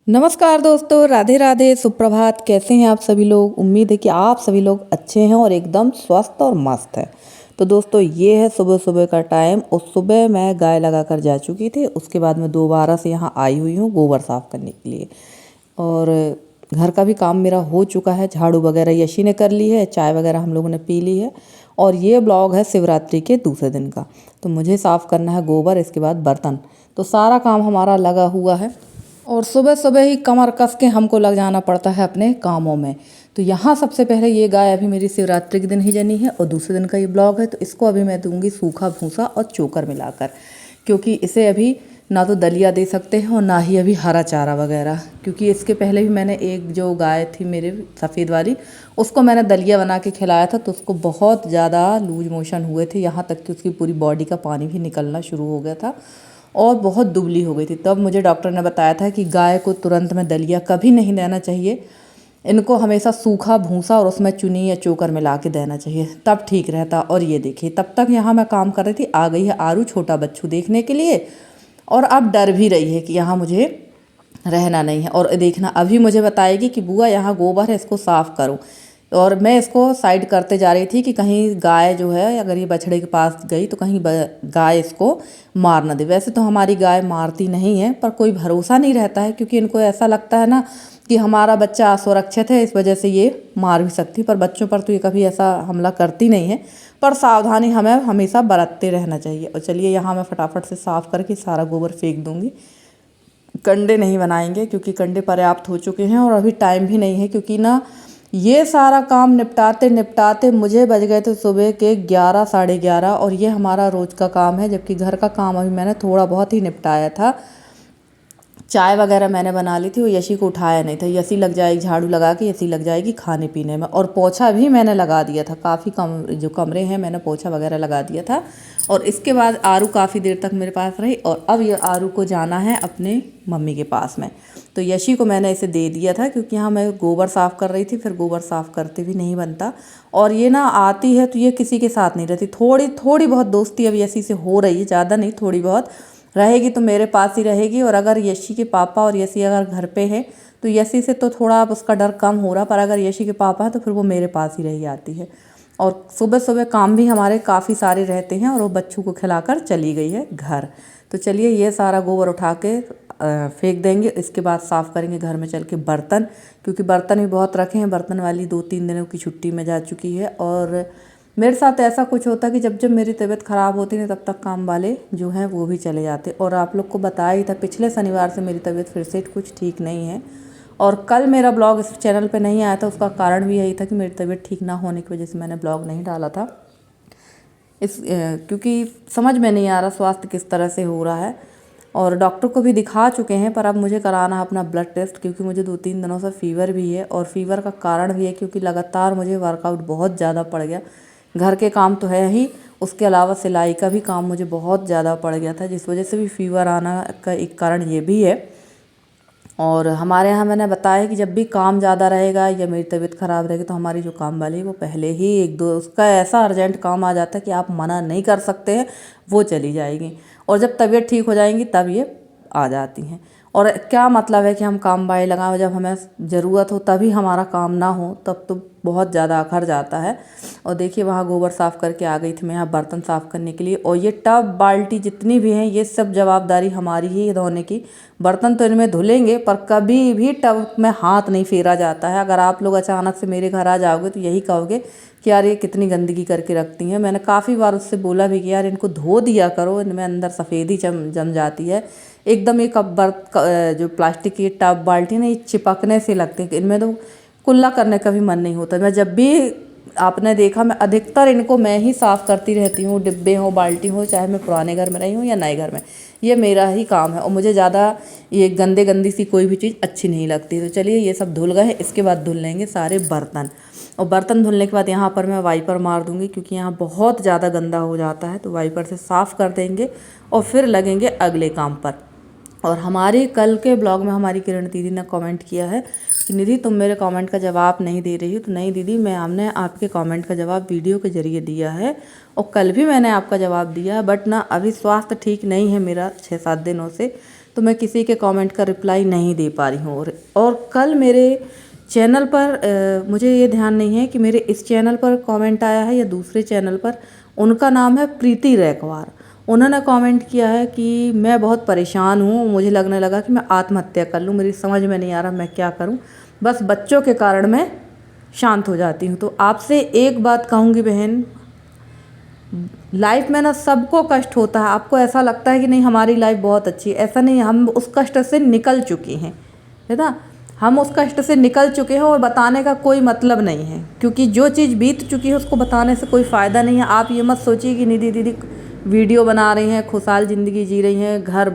नमस्कार दोस्तों, राधे राधे, सुप्रभात। कैसे हैं आप सभी लोग? उम्मीद है कि आप सभी लोग अच्छे हैं और एकदम स्वस्थ और मस्त हैं। तो दोस्तों, ये है सुबह सुबह का टाइम और सुबह मैं गाय लगा कर जा चुकी थी। उसके बाद मैं दोबारा से यहाँ आई हुई हूँ गोबर साफ़ करने के लिए। और घर का भी काम मेरा हो चुका है। झाड़ू वगैरह यशी ने कर ली है, चाय वगैरह हम लोगों ने पी ली है। और ये ब्लॉग है शिवरात्रि के दूसरे दिन का। तो मुझे साफ़ करना है गोबर, इसके बाद बर्तन। तो सारा काम हमारा लगा हुआ है और सुबह सुबह ही कमर कस के हमको लग जाना पड़ता है अपने कामों में। तो यहाँ सबसे पहले ये गाय अभी मेरी शिवरात्रि के दिन ही जनी है और दूसरे दिन का ये ब्लॉग है। तो इसको अभी मैं दूंगी सूखा भूसा और चोकर मिलाकर, क्योंकि इसे अभी ना तो दलिया दे सकते हैं और ना ही अभी हरा चारा वगैरह। क्योंकि इसके पहले भी मैंने एक जो गाय थी मेरे सफ़ेद वाली, उसको मैंने दलिया बना के खिलाया था। तो उसको बहुत ज़्यादा लूज मोशन हुए थे, यहाँ तक कि उसकी पूरी बॉडी का पानी भी निकलना शुरू हो गया था और बहुत दुबली हो गई थी। तब मुझे डॉक्टर ने बताया था कि गाय को तुरंत में दलिया कभी नहीं देना चाहिए, इनको हमेशा सूखा भूसा और उसमें चुनी या चोकर मिला के देना चाहिए, तब ठीक रहता। और ये देखिए, तब तक यहाँ मैं काम कर रही थी, आ गई है आरू छोटा बच्चू देखने के लिए। और अब डर भी रही है कि यहाँ मुझे रहना नहीं है। और देखना, अभी मुझे बताएगी कि बुआ यहाँ गोबर है, इसको साफ़ करो। और मैं इसको साइड करते जा रही थी कि कहीं गाय जो है, अगर ये बछड़े के पास गई तो कहीं गाय इसको मार ना दे। वैसे तो हमारी गाय मारती नहीं है, पर कोई भरोसा नहीं रहता है, क्योंकि इनको ऐसा लगता है ना कि हमारा बच्चा असुरक्षित है, इस वजह से ये मार भी सकती। पर बच्चों पर तो ये कभी ऐसा हमला करती नहीं है, पर सावधानी हमें हमेशा बरतते रहना चाहिए। और चलिए, यहाँ मैं फटाफट से साफ़ करके सारा गोबर फेंक दूँगी। कंडे नहीं बनाएंगे क्योंकि कंडे पर्याप्त हो चुके हैं और अभी टाइम भी नहीं है, क्योंकि ना ये सारा काम निपटाते निपटाते मुझे बज गए थे सुबह के 11 साढ़े 11। और ये हमारा रोज़ का काम है, जबकि घर का काम अभी मैंने थोड़ा बहुत ही निपटाया था। चाय वगैरह मैंने बना ली थी, वो यशी को उठाया नहीं था। यशी लग जाएगी झाड़ू लगा के, यशी लग जाएगी खाने पीने में। और पोछा भी मैंने लगा दिया था, काफ़ी जो कमरे हैं मैंने पोछा वगैरह लगा दिया था। और इसके बाद आरू काफ़ी देर तक मेरे पास रही और अब ये आरू को जाना है अपने मम्मी के पास में। तो यशी को मैंने इसे दे दिया था, क्योंकि यहाँ मैं गोबर साफ़ कर रही थी, फिर गोबर साफ़ करते भी नहीं बनता। और ये ना आती है तो ये किसी के साथ नहीं रहती, थोड़ी थोड़ी बहुत दोस्ती अब यशी से हो रही है, ज़्यादा नहीं, थोड़ी बहुत रहेगी तो मेरे पास ही रहेगी। और अगर यशी के पापा और यशी अगर घर पे है तो यशी से तो थोड़ा अब उसका डर कम हो रहा, पर अगर यशी के पापा है तो फिर वो मेरे पास ही रही आती है। और सुबह सुबह काम भी हमारे काफ़ी सारे रहते हैं और वो बच्चों को खिलाकर चली गई है घर। तो चलिए, ये सारा गोबर उठा के फेंक देंगे। इसके बाद साफ़ करेंगे घर में चल के बर्तन, क्योंकि बर्तन भी बहुत रखे हैं। बर्तन वाली 2-3 दिनों की छुट्टी में जा चुकी है। और मेरे साथ ऐसा कुछ होता है कि जब जब मेरी तबीयत ख़राब होती है तब तक काम वाले जो हैं वो भी चले जाते। और आप लोग को बताया ही था, पिछले शनिवार से मेरी तबीयत फिर से कुछ ठीक नहीं है। और कल मेरा ब्लॉग इस चैनल पे नहीं आया था, उसका कारण भी यही था कि मेरी तबीयत ठीक ना होने की वजह से मैंने ब्लॉग नहीं डाला था। क्योंकि समझ में नहीं आ रहा स्वास्थ्य किस तरह से हो रहा है। और डॉक्टर को भी दिखा चुके हैं, पर अब मुझे कराना है अपना ब्लड टेस्ट, क्योंकि मुझे 2-3 दिनों से फ़ीवर भी है। और फ़ीवर का कारण भी है क्योंकि लगातार मुझे वर्कआउट बहुत ज़्यादा पड़ गया। घर के काम तो है ही, उसके अलावा सिलाई का भी काम मुझे बहुत ज़्यादा पड़ गया था, जिस वजह से भी फ़ीवर आना का एक कारण ये भी है। और हमारे यहाँ मैंने बताया कि जब भी काम ज़्यादा रहेगा या मेरी तबीयत ख़राब रहेगी तो हमारी जो काम वाली है वो पहले ही 1-2 उसका ऐसा अर्जेंट काम आ जाता है कि आप मना नहीं कर सकते हैं, वो चली जाएगी। और जब तबीयत ठीक हो जाएगी तब ये आ जाती हैं। और क्या मतलब है कि हम काम वाली लगाएं, जब हमें ज़रूरत हो तभी हमारा काम ना हो, तब तो बहुत ज़्यादा अखर जाता है। और देखिए, वहाँ गोबर साफ़ करके आ गई थी मैं यहाँ बर्तन साफ़ करने के लिए। और ये टब बाल्टी जितनी भी हैं ये सब जवाबदारी हमारी ही है धोने की। बर्तन तो इनमें धुलेंगे, पर कभी भी टब में हाथ नहीं फेरा जाता है। अगर आप लोग अचानक से मेरे घर आ जाओगे तो यही कहोगे कि यार ये कितनी गंदगी करके रखती हैं। मैंने काफ़ी बार उससे बोला भी कि यार इनको धो दिया करो, इनमें अंदर सफ़ेदी जम जाती है एकदम। ये जो प्लास्टिक की टब बाल्टी ना, ये चिपकने से लगते हैं, इनमें तो कुल्ला करने का भी मन नहीं होता। मैं जब भी, आपने देखा, मैं अधिकतर इनको मैं ही साफ़ करती रहती हूँ, डिब्बे हो बाल्टी हो, चाहे मैं पुराने घर में रही हूँ या नए घर में, ये मेरा ही काम है। और मुझे ज़्यादा ये गंदी सी कोई भी चीज़ अच्छी नहीं लगती। तो चलिए, ये सब धुल गए, इसके बाद धुल लेंगे सारे बर्तन। और बर्तन धुलने के बाद यहाँ पर मैं वाइपर मार दूँगी, क्योंकि यहाँ बहुत ज़्यादा गंदा हो जाता है। तो वाइपर से साफ़ कर देंगे और फिर लगेंगे अगले काम पर। और हमारे कल के ब्लॉग में हमारी किरण दीदी ने कमेंट किया है कि निधि, तुम मेरे कमेंट का जवाब नहीं दे रही हो। तो नहीं दीदी, हमने आपके कमेंट का जवाब वीडियो के ज़रिए दिया है और कल भी मैंने आपका जवाब दिया है, बट ना अभी स्वास्थ्य ठीक नहीं है मेरा 6-7 दिनों से। तो मैं किसी के कमेंट का रिप्लाई नहीं दे पा रही हूँ। और कल मेरे चैनल पर मुझे ये ध्यान नहीं है कि मेरे इस चैनल पर कमेंट आया है या दूसरे चैनल पर। उनका नाम है प्रीति रैकवार। उन्होंने कमेंट किया है कि मैं बहुत परेशान हूँ, मुझे लगने लगा कि मैं आत्महत्या कर लूँ, मेरी समझ में नहीं आ रहा मैं क्या करूँ, बस बच्चों के कारण मैं शांत हो जाती हूँ। तो आपसे एक बात कहूँगी बहन, लाइफ में ना सबको कष्ट होता है। आपको ऐसा लगता है कि नहीं हमारी लाइफ बहुत अच्छी है, ऐसा नहीं, हम उस कष्ट से निकल चुके हैं, है ना। हम उस कष्ट से निकल चुके हैं और बताने का कोई मतलब नहीं है, क्योंकि जो चीज़ बीत चुकी है उसको बताने से कोई फ़ायदा नहीं है। आप ये मत सोचिए कि निधि दीदी वीडियो बना रही हैं, खुशहाल ज़िंदगी जी रही हैं, घर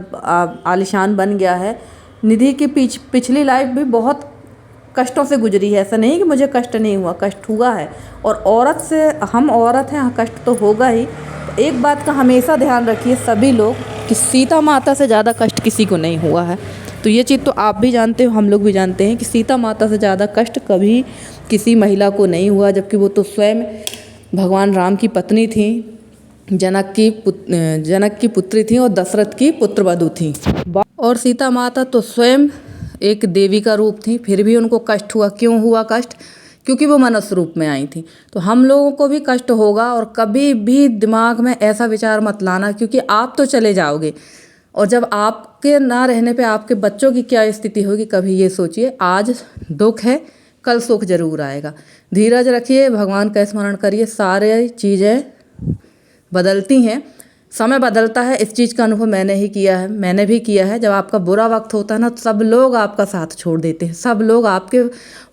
आलीशान बन गया है। निधि की पिछली लाइफ भी बहुत कष्टों से गुजरी है। ऐसा नहीं कि मुझे कष्ट नहीं हुआ, कष्ट हुआ है। और औरत से, हम औरत हैं, कष्ट तो होगा ही। तो एक बात का हमेशा ध्यान रखिए सभी लोग कि सीता माता से ज़्यादा कष्ट किसी को नहीं हुआ है। तो ये चीज़ तो आप भी जानते हो, हम लोग भी जानते हैं कि सीता माता से ज़्यादा कष्ट कभी किसी महिला को नहीं हुआ, जबकि वो तो स्वयं भगवान राम की पत्नी थी, जनक की पुत्री थी और दशरथ की पुत्रवधू थी। और सीता माता तो स्वयं एक देवी का रूप थी, फिर भी उनको कष्ट हुआ। क्यों हुआ कष्ट? क्योंकि वो मनुष्य रूप में आई थी। तो हम लोगों को भी कष्ट होगा, और कभी भी दिमाग में ऐसा विचार मत लाना, क्योंकि आप तो चले जाओगे और जब आपके ना रहने पे आपके बच्चों की क्या स्थिति होगी, कभी ये सोचिए। आज दुख है, कल सुख जरूर आएगा। धीरज रखिए, भगवान का स्मरण करिए, सारे चीज़ें बदलती हैं, समय बदलता है। इस चीज़ का अनुभव मैंने भी किया है। जब आपका बुरा वक्त होता है ना, तो सब लोग आपका साथ छोड़ देते हैं। सब लोग आपके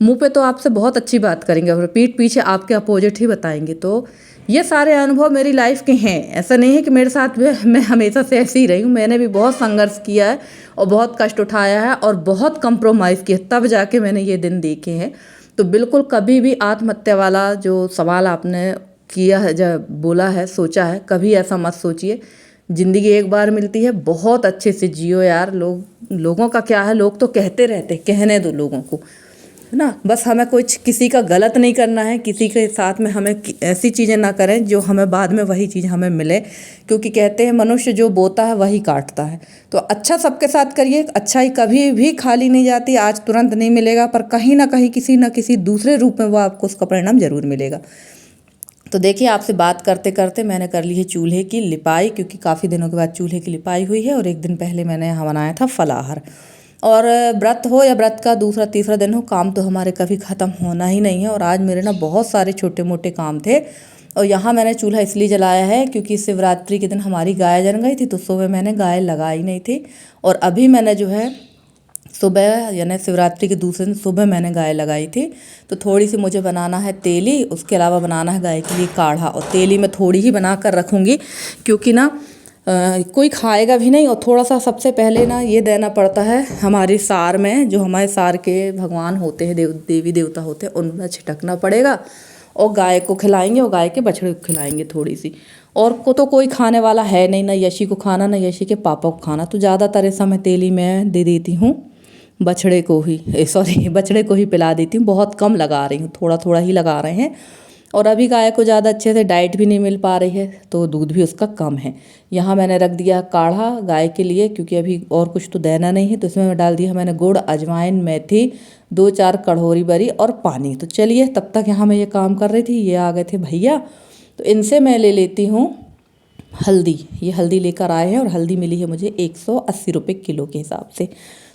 मुंह पे तो आपसे बहुत अच्छी बात करेंगे और पीठ पीछे आपके अपोजिट ही बताएंगे। तो ये सारे अनुभव मेरी लाइफ के हैं। ऐसा नहीं है कि मेरे साथ मैं हमेशा से ऐसी ही रही हूँ। मैंने भी बहुत संघर्ष किया है और बहुत कष्ट उठाया है और बहुत कंप्रोमाइज़ किया, तब जाके मैंने ये दिन देखे हैं। तो बिल्कुल कभी भी आत्महत्या वाला जो सवाल आपने किया है, जब बोला है, सोचा है, कभी ऐसा मत सोचिए। ज़िंदगी एक बार मिलती है, बहुत अच्छे से जियो यार। लोगों का क्या है, लोग तो कहते रहते, कहने दो लोगों को, है ना। बस हमें कुछ किसी का गलत नहीं करना है, किसी के साथ में हमें ऐसी चीज़ें ना करें जो हमें बाद में वही चीज़ हमें मिले, क्योंकि कहते हैं मनुष्य जो बोता है वही काटता है। तो अच्छा सबके साथ करिए। अच्छाई कभी भी खाली नहीं जाती, आज तुरंत नहीं मिलेगा, पर कहीं ना कहीं किसी ना किसी दूसरे रूप में वो आपको उसका परिणाम जरूर मिलेगा। तो देखिए, आपसे बात करते करते मैंने कर ली है चूल्हे की लिपाई, क्योंकि काफ़ी दिनों के बाद चूल्हे की लिपाई हुई है। और एक दिन पहले मैंने यहाँ बनाया था फलाहार। और व्रत हो या व्रत का दूसरा तीसरा दिन हो, काम तो हमारे कभी ख़त्म होना ही नहीं है। और आज मेरे ना बहुत सारे छोटे मोटे काम थे। और यहाँ मैंने चूल्हा इसलिए जलाया है क्योंकि शिवरात्रि के दिन हमारी गाय जन गई थी, तो सुबह मैंने गाय लगाई नहीं थी। और अभी मैंने जो है सुबह, यानी शिवरात्रि के दूसरे दिन सुबह मैंने गाय लगाई थी। तो थोड़ी सी मुझे बनाना है तेली, उसके अलावा बनाना है गाय के लिए काढ़ा। और तेली मैं थोड़ी ही बना कर रखूँगी, क्योंकि ना कोई खाएगा भी नहीं। और थोड़ा सा सबसे पहले ना ये देना पड़ता है हमारी सार में, जो हमारे सार के भगवान होते हैं, देवी देवता होते हैं, उनमें छिटकना पड़ेगा। और गाय को खिलाएंगे और गाय के बछड़े को खिलाएंगे थोड़ी सी। और को तो कोई खाने वाला है नहीं, ना यशी को खाना, ना यशी के पापा को खाना। तो ज़्यादातर ऐसा मैं तेली में दे देती हूँ बछड़े को ही पिला देती हूँ। बहुत कम लगा रही हूँ, थोड़ा थोड़ा ही लगा रहे हैं। और अभी गाय को ज़्यादा अच्छे से डाइट भी नहीं मिल पा रही है, तो दूध भी उसका कम है। यहाँ मैंने रख दिया काढ़ा गाय के लिए, क्योंकि अभी और कुछ तो देना नहीं है। तो इसमें डाल दिया मैंने गुड़, अजवाइन, मेथी, 2-4 कढ़ोरी बरी और पानी। तो चलिए, तब तक यहाँ मैं ये काम कर रही थी, ये आ गए थे भैया। तो इनसे मैं ले लेती हूँ हल्दी। ये हल्दी लेकर आए हैं और हल्दी मिली है मुझे 180 रुपये किलो के हिसाब से।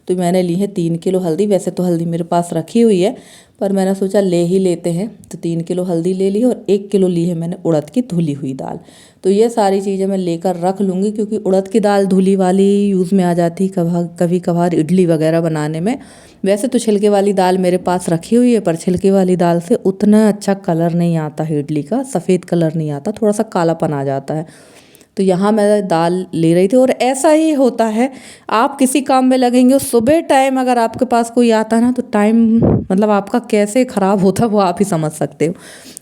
तो मैंने ली है 3 किलो हल्दी। वैसे तो हल्दी मेरे पास रखी हुई है, पर मैंने सोचा ले ही लेते हैं। तो 3 किलो हल्दी ले ली और 1 किलो ली है मैंने उड़द की धुली हुई दाल। तो ये सारी चीज़ें मैं लेकर रख लूँगी, क्योंकि उड़द की दाल धुली वाली यूज़ में आ जाती कभी कभार इडली वगैरह बनाने में। वैसे तो छिलके वाली दाल मेरे पास रखी हुई है, पर छिलके वाली दाल से उतना अच्छा कलर नहीं आता है इडली का, सफ़ेद कलर नहीं आता, थोड़ा सा कालापन आ जाता है। तो यहाँ मैं दाल ले रही थी। और ऐसा ही होता है, आप किसी काम में लगेंगे, सुबह टाइम अगर आपके पास कोई आता है ना, तो टाइम मतलब आपका कैसे ख़राब होता है वो आप ही समझ सकते हो।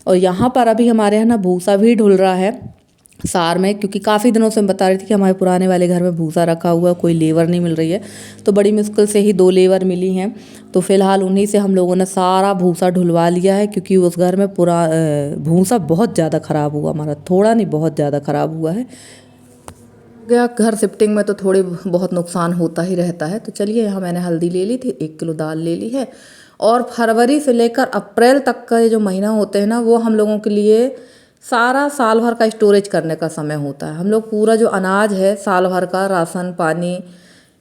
और यहाँ पर अभी हमारे यहाँ ना भूसा भी ढुल रहा है सार में, क्योंकि काफ़ी दिनों से मैं बता रही थी कि हमारे पुराने वाले घर में भूसा रखा हुआ, कोई लेबर नहीं मिल रही है। तो बड़ी मुश्किल से ही 2 लेबर मिली हैं। तो फिलहाल उन्हीं से हम लोगों ने सारा भूसा ढुलवा लिया है, क्योंकि उस घर में पूरा भूसा बहुत ज़्यादा ख़राब हुआ, हमारा थोड़ा नहीं बहुत ज़्यादा ख़राब हुआ है। गया घर शिफ्टिंग में तो थोड़ी बहुत नुकसान होता ही रहता है। तो चलिए यहाँ मैंने हल्दी ले ली थी, 1 किलो दाल ले ली है। और फरवरी से लेकर अप्रैल तक का ये जो महीना होते हैं ना, वो हम लोगों के लिए सारा साल भर का स्टोरेज करने का समय होता है। हम लोग पूरा जो अनाज है साल भर का, राशन पानी,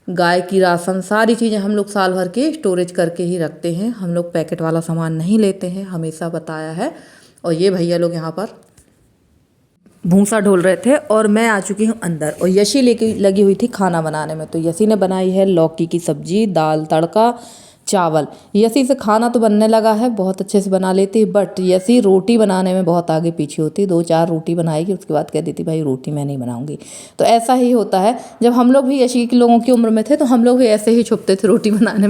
गाय की राशन, सारी चीज़ें हम लोग साल भर की स्टोरेज करके ही रखते हैं। हम लोग पैकेट वाला सामान नहीं लेते हैं, हमेशा बताया है। और ये भैया लोग यहाँ पर भूसा ढोल रहे थे और मैं आ चुकी हूँ अंदर। और यशी लेके लगी हुई थी खाना बनाने में। तो यशी ने बनाई है लौकी की सब्जी, दाल तड़का, चावल। यशी से खाना तो बनने लगा है, बहुत अच्छे से बना लेती है, बट यशी रोटी बनाने में बहुत आगे पीछे होती है। 2-4 रोटी बनाएगी, उसके बाद कह देती भाई रोटी मैं नहीं बनाऊंगी। तो ऐसा ही होता है। जब हम लोग भी यशी के लोगों की उम्र में थे तो हम लोग भी ऐसे ही छुपते थे रोटी बनाने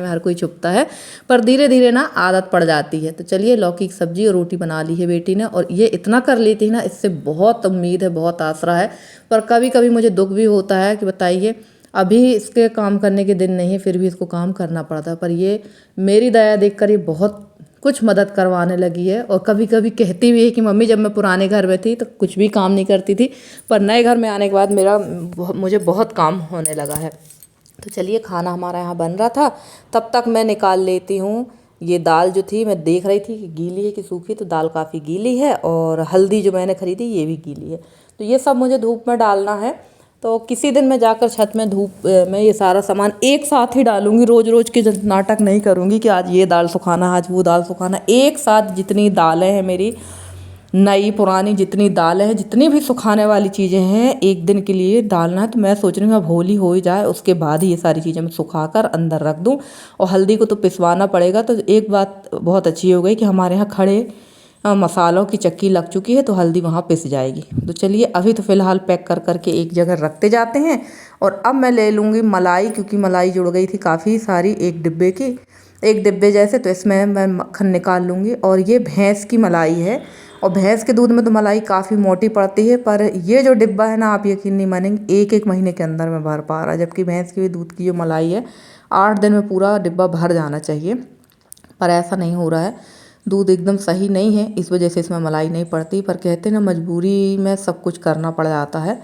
में हर कोई छुपता है। पर धीरे धीरे ना आदत पड़ जाती है। तो चलिए लौकी की सब्जी और रोटी बना ली है बेटी ने। और ये इतना कर लेती है ना, इससे बहुत उम्मीद है, बहुत आसरा है। पर कभी कभी मुझे दुख भी होता है कि बताइए अभी इसके काम करने के दिन नहीं है, फिर भी इसको काम करना पड़ता है। पर ये मेरी दया देखकर ये बहुत कुछ मदद करवाने लगी है। और कभी कभी कहती भी है कि मम्मी जब मैं पुराने घर में थी तो कुछ भी काम नहीं करती थी, पर नए घर में आने के बाद मुझे बहुत काम होने लगा है। तो चलिए खाना हमारा यहाँ बन रहा था, तब तक मैं निकाल लेती हूँ। ये दाल जो थी मैं देख रही थी कि गीली है कि सूखी, तो दाल काफ़ी गीली है। और हल्दी जो मैंने खरीदी ये भी गीली है। तो ये सब मुझे धूप में डालना है। तो किसी दिन मैं जाकर छत में धूप में ये सारा सामान एक साथ ही डालूंगी। रोज़ रोज़ के नाटक नहीं करूँगी कि आज ये दाल सुखाना, आज वो दाल सुखाना। एक साथ जितनी दालें हैं मेरी, नई पुरानी जितनी दालें हैं, जितनी भी सुखाने वाली चीज़ें हैं, एक दिन के लिए डालना है। तो मैं सोच रही हूँ अब होली हो ही जाए, उसके बाद ही ये सारी चीज़ें मैं सुखा कर अंदर रख दूँ। और हल्दी को तो पिसवाना पड़ेगा। तो एक बात बहुत अच्छी हो गई कि हमारे यहाँ खड़े मसालों की चक्की लग चुकी है, तो हल्दी वहाँ पिस जाएगी। तो चलिए अभी तो फ़िलहाल पैक कर करके एक जगह रखते जाते हैं। और अब मैं ले लूँगी मलाई, क्योंकि मलाई जुड़ गई थी काफ़ी सारी एक डिब्बे जैसे। तो इसमें मैं मक्खन निकाल लूँगी। और ये भैंस की मलाई है, और भैंस के दूध में तो मलाई काफ़ी मोटी पड़ती है। पर ये जो डिब्बा है ना, आप यकीन नहीं मानेंगे, 1-1 महीने के अंदर में भर पा रहा है। जबकि भैंस के दूध की जो मलाई है 8 दिन में पूरा डिब्बा भर जाना चाहिए, पर ऐसा नहीं हो रहा है। दूध एकदम सही नहीं है, इस वजह से इसमें मलाई नहीं पड़ती। पर कहते हैं ना मजबूरी में सब कुछ करना पड़ जाता है।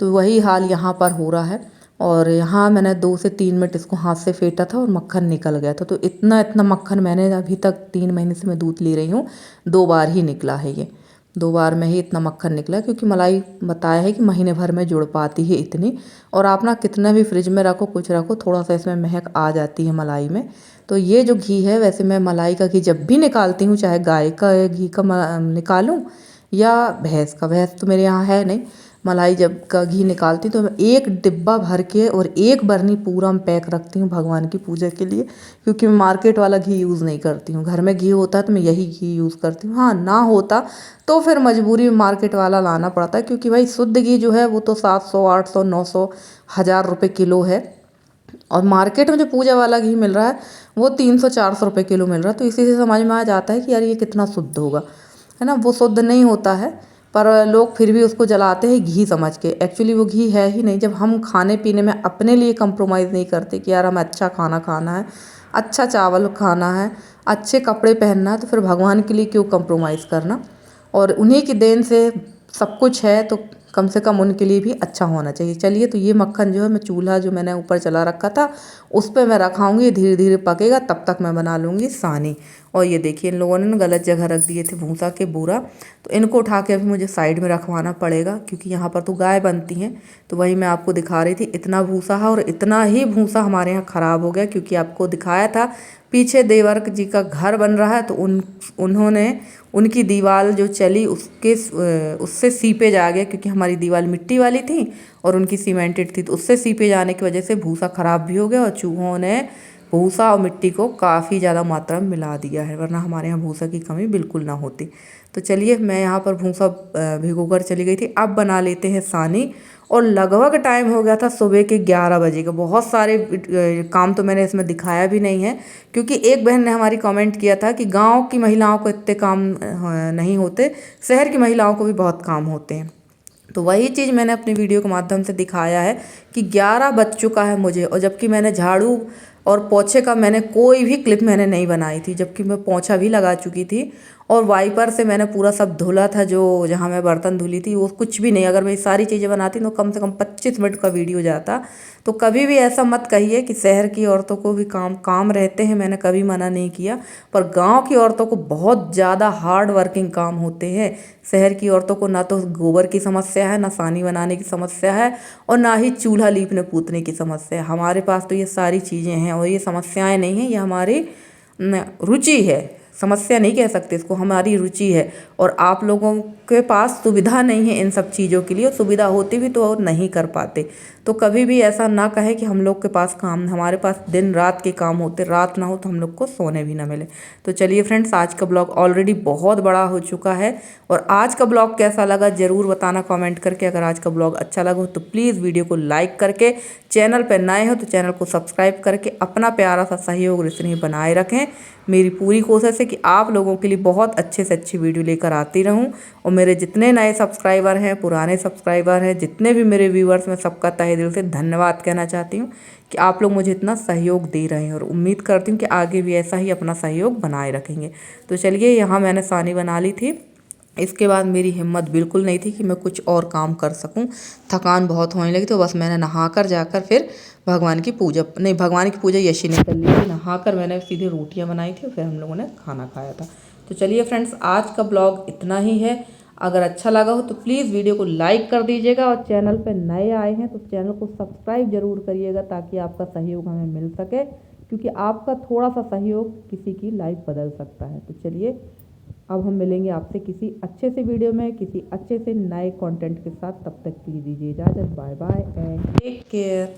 तो वही हाल यहाँ पर हो रहा है। और यहाँ मैंने 2 से 3 मिनट इसको हाथ से फेंटा था और मक्खन निकल गया था। तो इतना इतना मक्खन मैंने अभी तक 3 महीने से मैं दूध ले रही हूँ, 2 बार ही निकला है ये। 2 बार में ही इतना मक्खन निकला, क्योंकि मलाई बताया है कि महीने भर में जुड़ पाती है इतनी। और आप ना कितना भी फ्रिज में रखो, कुछ रखो, थोड़ा सा इसमें महक आ जाती है मलाई में। तो ये जो घी है, वैसे मैं मलाई का घी जब भी निकालती हूँ, चाहे गाय का घी का निकालूँ या भैंस का, भैंस तो मेरे यहाँ है नहीं, मलाई जब का घी निकालती हूँ तो मैं 1 डिब्बा भर के और 1 बरनी पूरा मैं पैक रखती हूँ भगवान की पूजा के लिए। क्योंकि मैं मार्केट वाला घी यूज़ नहीं करती हूँ। घर में घी होता है तो मैं यही घी यूज़ करती हूँ। हाँ, ना होता तो फिर मजबूरी में मार्केट वाला लाना पड़ता है, क्योंकि भाई शुद्ध घी जो है वो तो 700, 800, 900, 1000 रुपये किलो है। और मार्केट में जो पूजा वाला घी मिल रहा है वो 300-400 रुपये किलो मिल रहा है। तो इसी से समझ में आ जाता है कि यार ये कितना शुद्ध होगा, है ना। वो शुद्ध नहीं होता है, पर लोग फिर भी उसको जलाते हैं घी समझ के। एक्चुअली वो घी है ही नहीं। जब हम खाने पीने में अपने लिए कंप्रोमाइज़ नहीं करते कि यार हमें अच्छा खाना खाना है, अच्छा चावल खाना है, अच्छे कपड़े पहनना है, तो फिर भगवान के लिए क्यों कंप्रोमाइज़ करना। और उन्हीं की देन से सब कुछ है, तो कम से कम उनके लिए भी अच्छा होना चाहिए। चलिए, तो ये मक्खन जो है मैं चूल्हा जो मैंने ऊपर चला रखा था उस पर मैं रखाऊंगी, धीरे धीरे पकेगा, तब तक मैं बना लूँगी सानी। और ये देखिए इन लोगों ने गलत जगह रख दिए थे भूसा के बोरा, तो इनको उठा के अभी मुझे साइड में रखवाना पड़ेगा, क्योंकि यहाँ पर तो गाय बनती हैं। तो वही मैं आपको दिखा रही थी, इतना भूसा है। और इतना ही भूसा हमारे यहाँ ख़राब हो गया, क्योंकि आपको दिखाया था पीछे देवर जी का घर बन रहा है, तो उन्होंने उनकी दीवार जो चली उससे सीपेज आ गया, क्योंकि हमारी दीवार मिट्टी वाली थी और उनकी सीमेंटेड थी। तो उससे सीपेज आने की वजह से भूसा ख़राब भी हो गया, और चूहों ने भूसा और मिट्टी को काफ़ी ज़्यादा मात्रा में मिला दिया है, वरना हमारे यहाँ भूसा की कमी बिल्कुल ना होती। तो चलिए, मैं यहाँ पर भूसा भिगोकर चली गई थी। अब बना लेते हैं सानी। और लगभग टाइम हो गया था सुबह के 11 बजे का। बहुत सारे काम तो मैंने इसमें दिखाया भी नहीं है, क्योंकि एक बहन ने हमारी कमेंट किया था कि गांव की महिलाओं को इतने काम नहीं होते, शहर की महिलाओं को भी बहुत काम होते हैं। तो वही चीज़ मैंने अपनी वीडियो के माध्यम से दिखाया है कि 11 बज चुका है मुझे, और जबकि मैंने झाड़ू और पोछे का मैंने कोई भी क्लिप मैंने नहीं बनाई थी, जबकि मैं पोछा भी लगा चुकी थी और वाइपर से मैंने पूरा सब धुला था, जो जहाँ मैं बर्तन धुली थी वो कुछ भी नहीं। अगर मैं सारी चीज़ें बनाती तो कम से कम 25 मिनट का वीडियो जाता। तो कभी भी ऐसा मत कहिए कि शहर की औरतों को भी काम रहते हैं, मैंने कभी मना नहीं किया। पर गांव की औरतों को बहुत ज़्यादा हार्ड वर्किंग काम होते हैं। शहर की औरतों को ना तो गोबर की समस्या है, ना सानी बनाने की समस्या है, और ना ही चूल्हा लीपने पूतने की समस्या है। हमारे पास तो ये सारी चीज़ें हैं, और ये समस्याएं नहीं हैं, ये हमारी रुचि है। समस्या नहीं कह सकते इसको, हमारी रुचि है। और आप लोगों के पास सुविधा नहीं है इन सब चीज़ों के लिए, और सुविधा होती भी तो नहीं कर पाते। तो कभी भी ऐसा ना कहे कि हम लोग के पास काम, हमारे पास दिन रात के काम होते, रात ना हो तो हम लोग को सोने भी ना मिले। तो चलिए फ्रेंड्स, आज का ब्लॉग ऑलरेडी बहुत बड़ा हो चुका है, और आज का ब्लॉग कैसा लगा ज़रूर बताना कमेंट करके। अगर आज का ब्लॉग अच्छा लगा हो तो प्लीज़ वीडियो को लाइक करके, चैनल पर नए हो तो चैनल को सब्सक्राइब करके अपना प्यारा सा सहयोग इसलिए बनाए रखें। मेरी पूरी कोशिश है कि आप लोगों के लिए बहुत अच्छे से अच्छी वीडियो लेकर आती रहूं। और मेरे जितने नए सब्सक्राइबर हैं, पुराने सब्सक्राइबर हैं, जितने भी मेरे व्यूअर्स, मैं सबका तहे दिल से धन्यवाद कहना चाहती हूँ कि आप लोग मुझे इतना सहयोग दे रहे हैं, और उम्मीद करती हूँ कि आगे भी ऐसा ही अपना सहयोग बनाए रखेंगे। तो चलिए, यहाँ मैंने सानी बना ली थी। इसके बाद मेरी हिम्मत बिल्कुल नहीं थी कि मैं कुछ और काम कर सकूं, थकान बहुत होने लगी। तो बस मैंने नहाकर जाकर फिर भगवान की पूजा यशी ने कर ली थी। नहाकर मैंने सीधे रोटियां बनाई थी, फिर हम लोगों ने खाना खाया था। तो चलिए फ्रेंड्स, आज का ब्लॉग इतना ही है। अगर अच्छा लगा हो तो प्लीज़ वीडियो को लाइक कर दीजिएगा, और चैनल पर नए आए हैं तो चैनल को सब्सक्राइब जरूर करिएगा, ताकि आपका सहयोग हमें मिल सके, क्योंकि आपका थोड़ा सा सहयोग किसी की लाइफ बदल सकता है। तो चलिए, अब हम मिलेंगे आपसे किसी अच्छे से वीडियो में, किसी अच्छे से नए कंटेंट के साथ। तब तक के लिए दीजिए इजाज़त। Bye bye and take care.